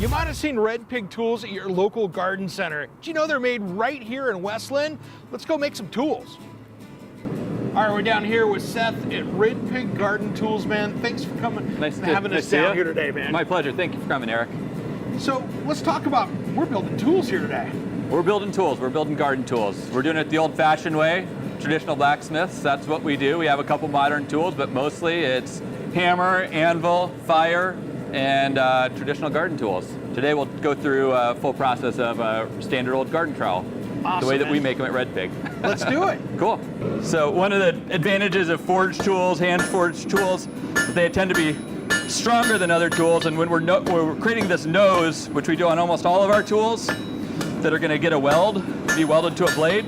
You might have seen Red Pig tools at your local garden center. Did you know they're made right here in Westland? Let's go make some tools. All right, we're down here with Seth at Red Pig Garden Tools, man. Thanks for coming, having us down here today, man. My pleasure. Thank you for coming, Eric. So let's talk about, we're building tools here today. We're building tools. We're building garden tools. We're doing it the old-fashioned way, traditional blacksmiths. That's what we do. We have a couple modern tools, but mostly it's hammer, anvil, fire, and traditional garden tools. Today we'll go through a full process of a standard old garden trowel. Awesome, the way that we make them at Red Pig. Let's do it. Cool. So one of the advantages of forged tools, hand-forged tools, they tend to be stronger than other tools, and when we're creating this nose, which we do on almost all of our tools, that are going to get a weld, be welded to a blade,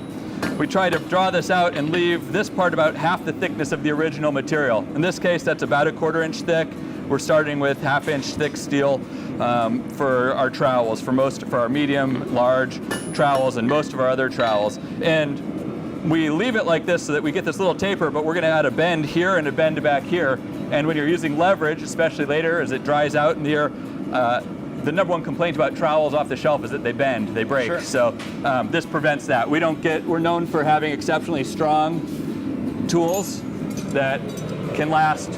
we try to draw this out and leave this part about half the thickness of the original material. In this case, that's about 1/4 inch thick. We're starting with 1/2 inch thick steel for our trowels, for our medium, large trowels, and most of our other trowels. And we leave it like this so that we get this little taper, but we're going to add a bend here and a bend back here. And when you're using leverage, especially later as it dries out in the air, the number one complaint about trowels off the shelf is that they bend, they break. Sure. So this prevents that. We're known for having exceptionally strong tools that can last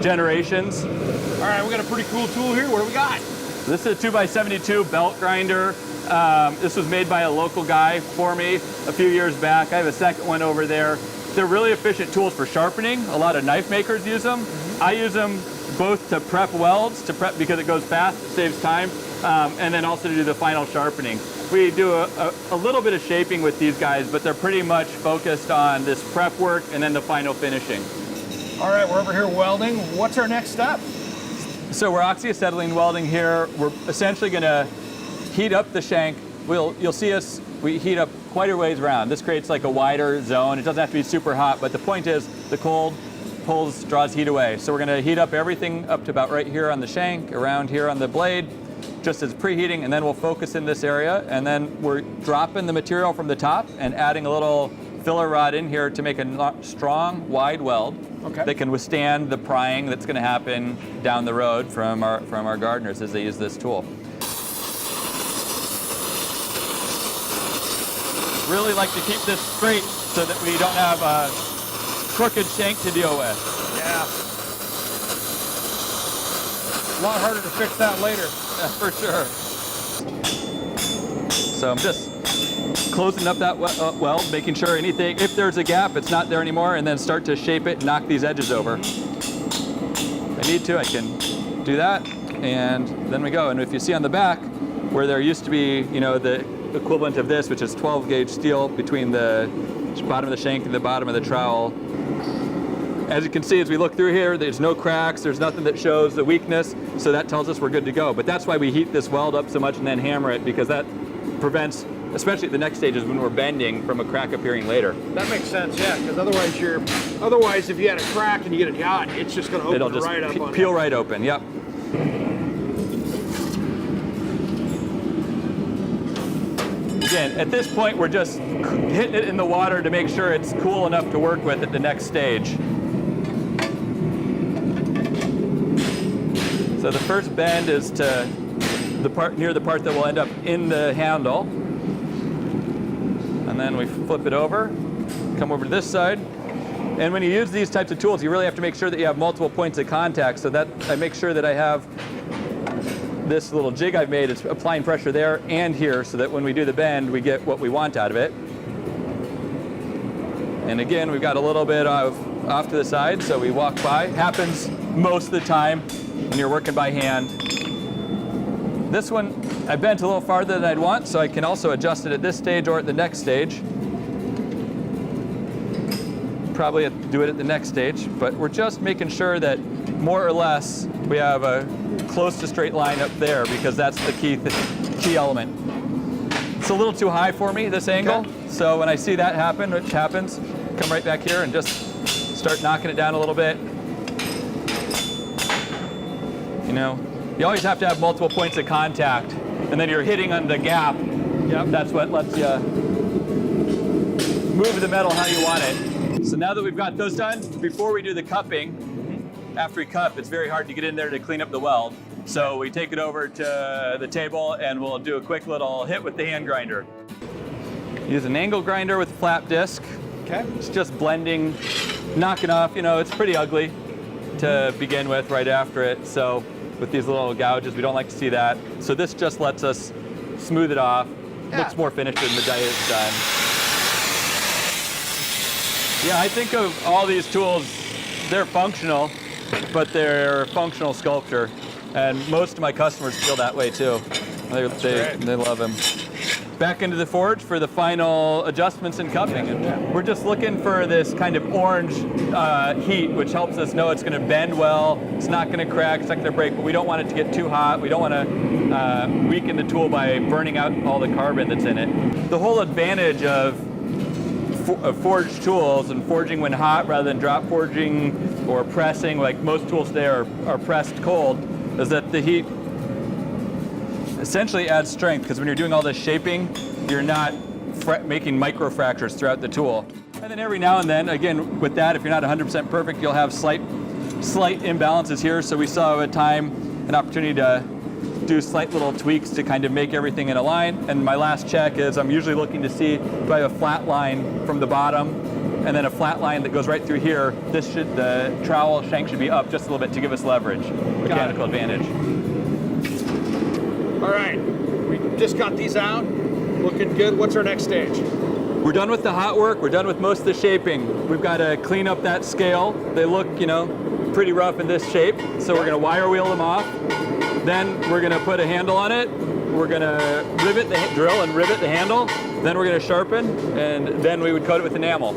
generations. All right, we got a pretty cool tool here. What do we got? This is a 2x72 belt grinder. This was made by a local guy for me a few years back. I have a second one over there. They're really efficient tools for sharpening. A lot of knife makers use them. I use them both to prep welds, because it goes fast, it saves time, and then also to do the final sharpening. We do a little bit of shaping with these guys, but they're pretty much focused on this prep work and then the final finishing. All right, we're over here welding. What's our next step? So we're oxyacetylene welding here. We're essentially going to heat up the shank. You'll see we heat up quite a ways around. This creates like a wider zone. It doesn't have to be super hot, but the point is the cold draws heat away. So we're going to heat up everything up to about right here on the shank, around here on the blade, just as preheating, and then we'll focus in this area, and then we're dropping the material from the top and adding a little filler rod in here to make a strong, wide weld that can withstand the prying that's going to happen down the road from our gardeners as they use this tool. Really like to keep this straight so that we don't have a crooked shank to deal with. Yeah. A lot harder to fix that later. Yeah, for sure. So I'm just closing up that weld, making sure if there's a gap, it's not there anymore, and then start to shape it and knock these edges over. If I need to, I can do that, and then we go. And if you see on the back, where there used to be, the equivalent of this, which is 12 gauge steel between the bottom of the shank and the bottom of the trowel. As you can see, as we look through here, there's no cracks, there's nothing that shows the weakness, so that tells us we're good to go. But that's why we heat this weld up so much and then hammer it, because that prevents, especially at the next stages when we're bending, from a crack appearing later. That makes sense, yeah, because otherwise if you had a crack and you get it hot, it's just going to open right up on it. Peel right open, yep. Again, at this point, we're just hitting it in the water to make sure it's cool enough to work with at the next stage. So the first bend is to near the part that will end up in the handle. And then we flip it over, come over to this side. And when you use these types of tools, you really have to make sure that you have multiple points of contact, so that I make sure that I have this little jig I've made, it's applying pressure there and here, so that when we do the bend, we get what we want out of it. And again, we've got a little bit off to the side, so we walk by. Happens most of the time when you're working by hand. This one, I bent a little farther than I'd want, so I can also adjust it at this stage or at the next stage. Probably do it at the next stage, but we're just making sure that more or less we have a close to straight line up there, because that's the key element. It's a little too high for me, this angle, so when I see that happen, which happens, come right back here and just start knocking it down a little bit. You always have to have multiple points of contact, and then you're hitting on the gap. Yep. That's what lets you move the metal how you want it. So now that we've got those done, before we do the cupping, after we cup, it's very hard to get in there to clean up the weld. So we take it over to the table and we'll do a quick little hit with the hand grinder. Use an angle grinder with a flat disc. Okay. It's just blending, knocking off, you know, it's pretty ugly to begin with right after it. So with these little gouges, we don't like to see that. So this just lets us smooth it off. Yeah. Looks more finished when the die is done. Yeah, I think of all these tools, they're functional, but they're functional sculpture. And most of my customers feel that way too. They love them. Back into the forge for the final adjustments and cupping. And we're just looking for this kind of orange heat, which helps us know it's going to bend well, it's not going to crack, it's not going to break, but we don't want it to get too hot. We don't want to weaken the tool by burning out all the carbon that's in it. The whole advantage of forged tools and forging when hot rather than drop forging or pressing, like most tools today are pressed cold, is that the heat essentially adds strength, because when you're doing all this shaping, you're not making micro fractures throughout the tool. And then every now and then, again, with that, if you're not 100% perfect, you'll have slight imbalances here. So we saw at a time an opportunity to do slight little tweaks to kind of make everything in a line. And my last check is I'm usually looking to see, do I have a flat line from the bottom and then a flat line that goes right through here. The trowel shank should be up just a little bit to give us leverage, mechanical advantage. All right, we just got these out, looking good. What's our next stage? We're done with the hot work. We're done with most of the shaping. We've got to clean up that scale. They look, you know, pretty rough in this shape. So we're going to wire wheel them off. Then we're going to put a handle on it. We're going to drill and rivet the handle. Then we're going to sharpen, and then we would coat it with enamel.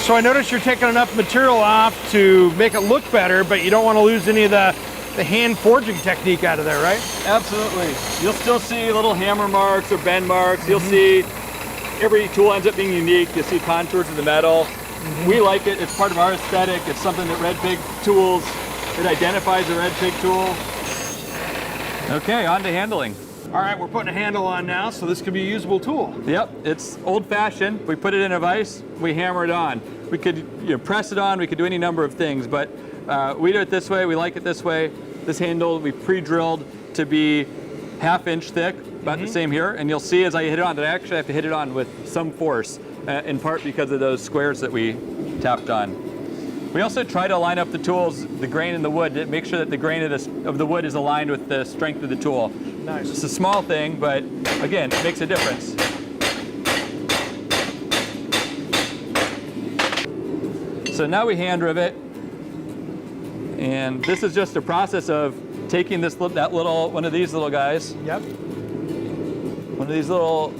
So I noticed you're taking enough material off to make it look better, but you don't want to lose any of the hand forging technique out of there, right? Absolutely. You'll still see little hammer marks or bend marks. You'll see every tool ends up being unique. You'll see contours of the metal. We like it. It's part of our aesthetic. It's something that Red Pig tools, it identifies a Red Pig tool. Okay, on to handling. All right, we're putting a handle on now, so this could be a usable tool. Yep, it's old-fashioned. We put it in a vise, we hammer it on. We could press it on, we could do any number of things, but we do it this way, we like it this way. This handle we pre-drilled to be 1/2 inch thick, about the same here, and you'll see as I hit it on that I actually have to hit it on with some force, in part because of those squares that we tapped on. We also try to line up the tools, the grain in the wood, to make sure that the grain of the wood is aligned with the strength of the tool. Nice. It's a small thing, but again, it makes a difference. So now we hand rivet, and this is just a process of taking one of these little guys. Yep. One of these little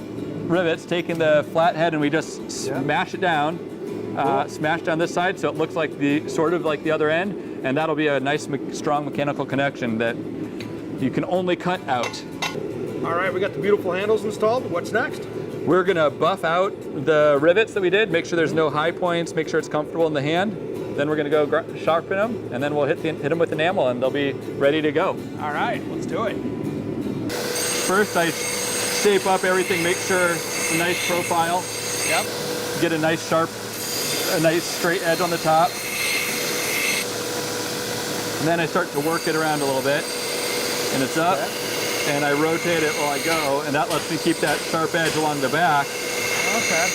rivets, taking the flat head, and we just smash it down. Smash down this side so it looks like sort of like the other end, and that'll be a nice strong mechanical connection that you can only cut out. All right, we got the beautiful handles installed. What's next? We're gonna buff out the rivets that we did, make sure there's no high points, make sure it's comfortable in the hand. Then we're gonna go sharpen them, and then we'll hit them with enamel, and they'll be ready to go. All right, let's do it. First, I shape up everything, make sure it's a nice profile. Yep. Get a nice straight edge on the top. And then I start to work it around a little bit, and it's up. Okay. And I rotate it while I go, and that lets me keep that sharp edge along the back. Okay.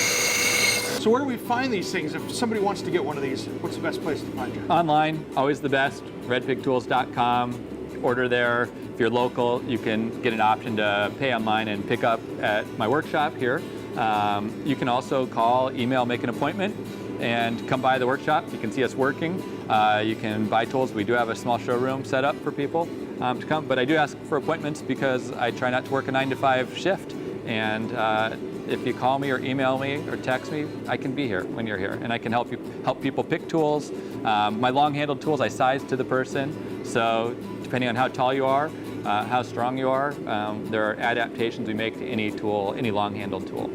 So where do we find these things? If somebody wants to get one of these, what's the best place to find you? Online, always the best, redpigtools.com. Order there. If you're local, you can get an option to pay online and pick up at my workshop here. You can also call, email, make an appointment, and come by the workshop. You can see us working. You can buy tools. We do have a small showroom set up for people to come, but I do ask for appointments because I try not to work a 9-to-5 shift. And if you call me or email me or text me, I can be here when you're here, and I can help people pick tools. My long-handled tools I size to the person, so depending on how tall you are, how strong you are, there are adaptations we make to any tool, any long-handled tool.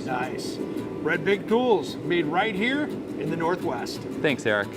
Nice. Red Pig Tools, made right here in the Northwest. Thanks, Eric.